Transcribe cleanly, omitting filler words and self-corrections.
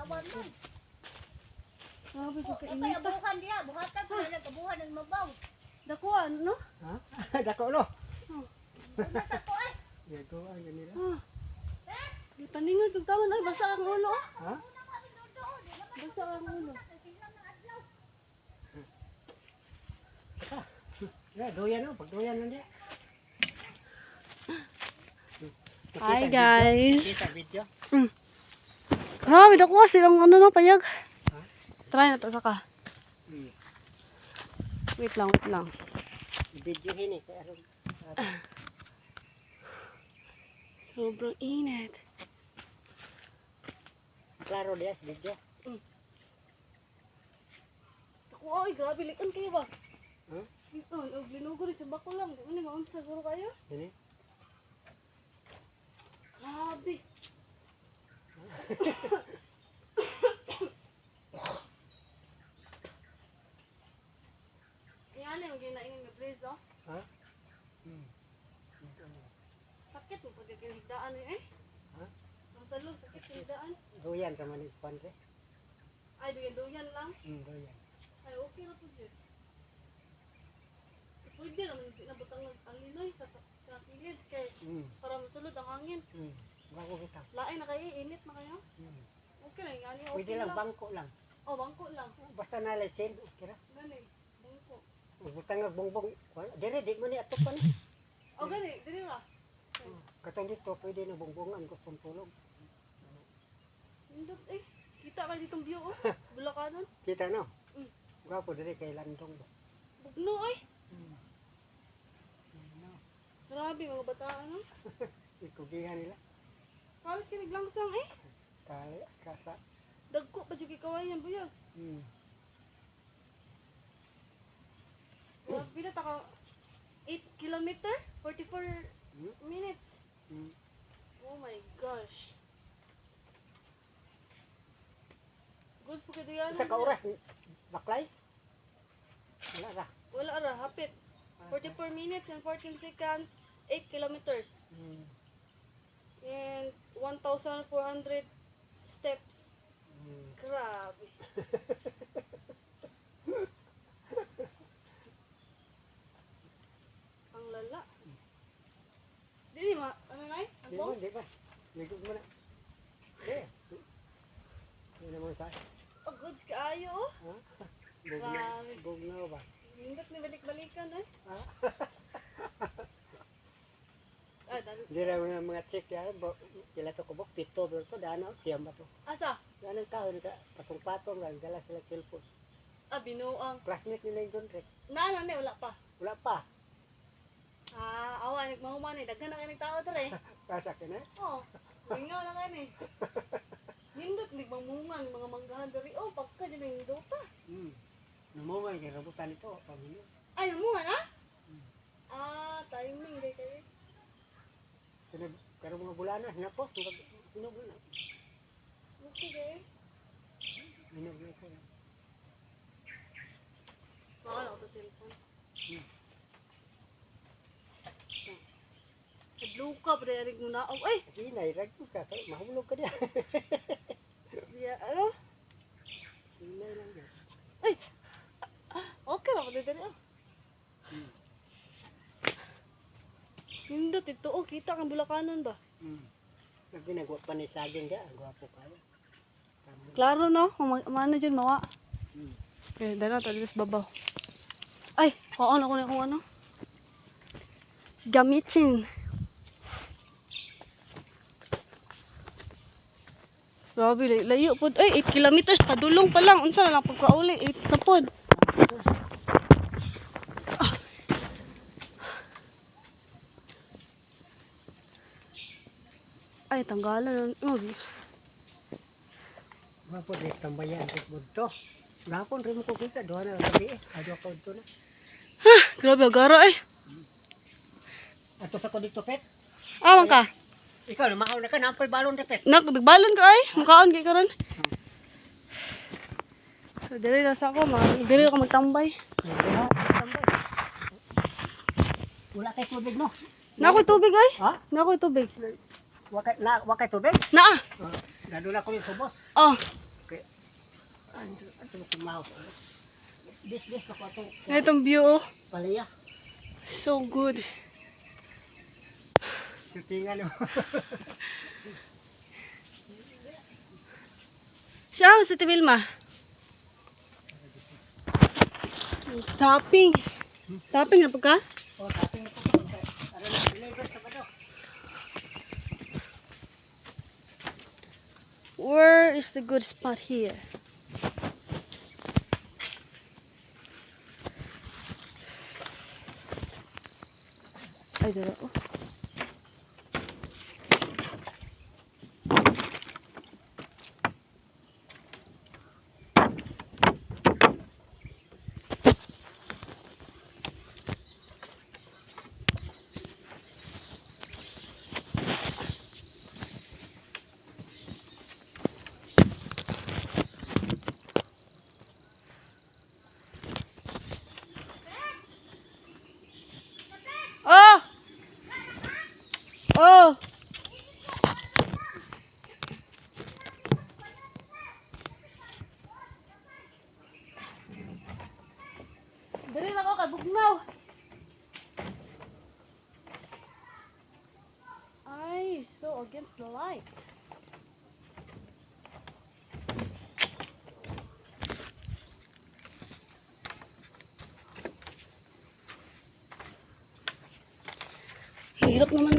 awan mo. Grabe ko Kaya kainit. buhan diya, buhatan ko na kabuhan ng mabaw. Dakuan, no? Ha? Dako lo. Basta ko eh. Dako ang ganila. Di paningan kung taon ay basa ang ulo. Ha? Basa ang ulo. Ya, doyan no, pag doyan nandiya. Hi guys. Kita video. Grabe dakuha silang ano na payag. Ha? Try na to saka. Wait lang, wait lang. Video ini kaya ron. Sobrang init. Klaro dia video. Dakuha, ay grabe likan kayo ba? Ha? Ito, linugod sa bako lang. Ano nga unsa siguro kayo? Ini. Grabe. Yan yung ginaingin nga please, oh. Ha? Sakit mo pag higdaan eh. Ha? Ang salong sakit sa higdaan. Doyan ka man ispan re. Ay, duyan lang. Doyan. Ay, okay na po dyan. Pwede naman nabutang ang linoy sa kilid kay para masulod ang hangin. Bago kita. Lain na kayo, init na kayo. Okay lang, yani okay Pwede lang bangko lang. Oh, bangko lang. Basta nalaisin, okay ra. Gani, bangko. Butang nga bongbong. Dire di mo ni atok pa ni. Oh, gani, dili ra. Katong dito pwede na bongbongan ko pang tulog. Indot eh. Kita ka ditong view oh. Bulakanon. Kita no. Gwapo dire kay landong ba. Bugno ay. Grabe mga bataan no. Ikugihan nila. Kalis kiniglangsang eh. Kali kasa. Dagko pa jud kawayan buyag. Grabe na taka 8 kilometer, 44 minutes. Oh my gosh. Good po kayo yan. Sa ka oras baklay? Wala ra. Wala ra, hapit. 44 minutes and 14 seconds, 8 kilometers. And 1,400 steps. Grabe. Ang lala. Dili ma, ano na eh? Di ba? Di ba? Ligod mo na. Eh. Hindi naman sa. Oh, goods kaayo oh. Grabe. Bugnaw ba? Hindot ni balik-balikan eh. Ha? Ah, dami. Hindi na mga check yan. Sila to kubok. Pito ba ito? Dano? Siyam ba ito? Asa? Yan ang tao. Patong-patong lang. Dala sila cellphone. Ah, binuang. Classmate nila yung doon. Nana ne, wala pa. Wala pa. Ah, awa, nagmahuman eh. Daghan na kayo tao ito eh. Kasa ka na? Oo. Lingaw na kayo eh. Hindot, nagmamungan, mga manggahan dari. Oh, pagka dyan yung dota. Namungan kay rabutan ito. Pamilyo. Ay, namungan ha? Ah, timing day kayo. Pero mga bulana. Hinapos. Hinog na. Okay day. Hinog na ito. Mahal ako sa cellphone. Nagluka pa rin aring muna. Oh, ay! Hindi, nairag ko ka. Mahulog ka niya. Diya, ano? Hinay lang yan. Ay! Okay lang, pati dali ah. Hindot ito, oh, kita kang bulakanon ba? Pag ginagawa pa ni saging ka, ang gwapo kayo. Klaro no, umano dyan mawa. Okay, dala to dito sa babaw. Ay, kaon ako na kung ano. Gamitin. Grabe, layo po. Ay, 8 kilometers, padulong pa lang. Unsa na lang pagkauli, 8 na po. Ay, tanggalan. Oh, Gwapo, di tambayan. Budto. Gapon, rin mo ko kita. Doon na gabi eh. Adyo ka ito na. grabe, agara eh. Ato sa ko dito, Pet. Awan ka. Ikaw, namahaw na ka. Nampay balon na, Pet. Nagbalon ka ay. Makaon kay karon. So, dili na sa ako. Dili ako magtambay. Wala kay tubig, no? Nakoy tubig ay. Ha? Nakoy tubig. Wakay tubig? Naa. Gado na ko yung subos. Oh. Ano ko mau. This ako to. Itong view, oh. Palaya. So good. Shootingan mo. Siya, sa Tibilma. Topping. Topping na pagka? Oh, tapos na po. Ano na, deliver sa bato. Where is the good spot here? Ay, dala ko. Oh! Oh! Dali na ako kay Bugnaw. Ay, so against the light. Hirap naman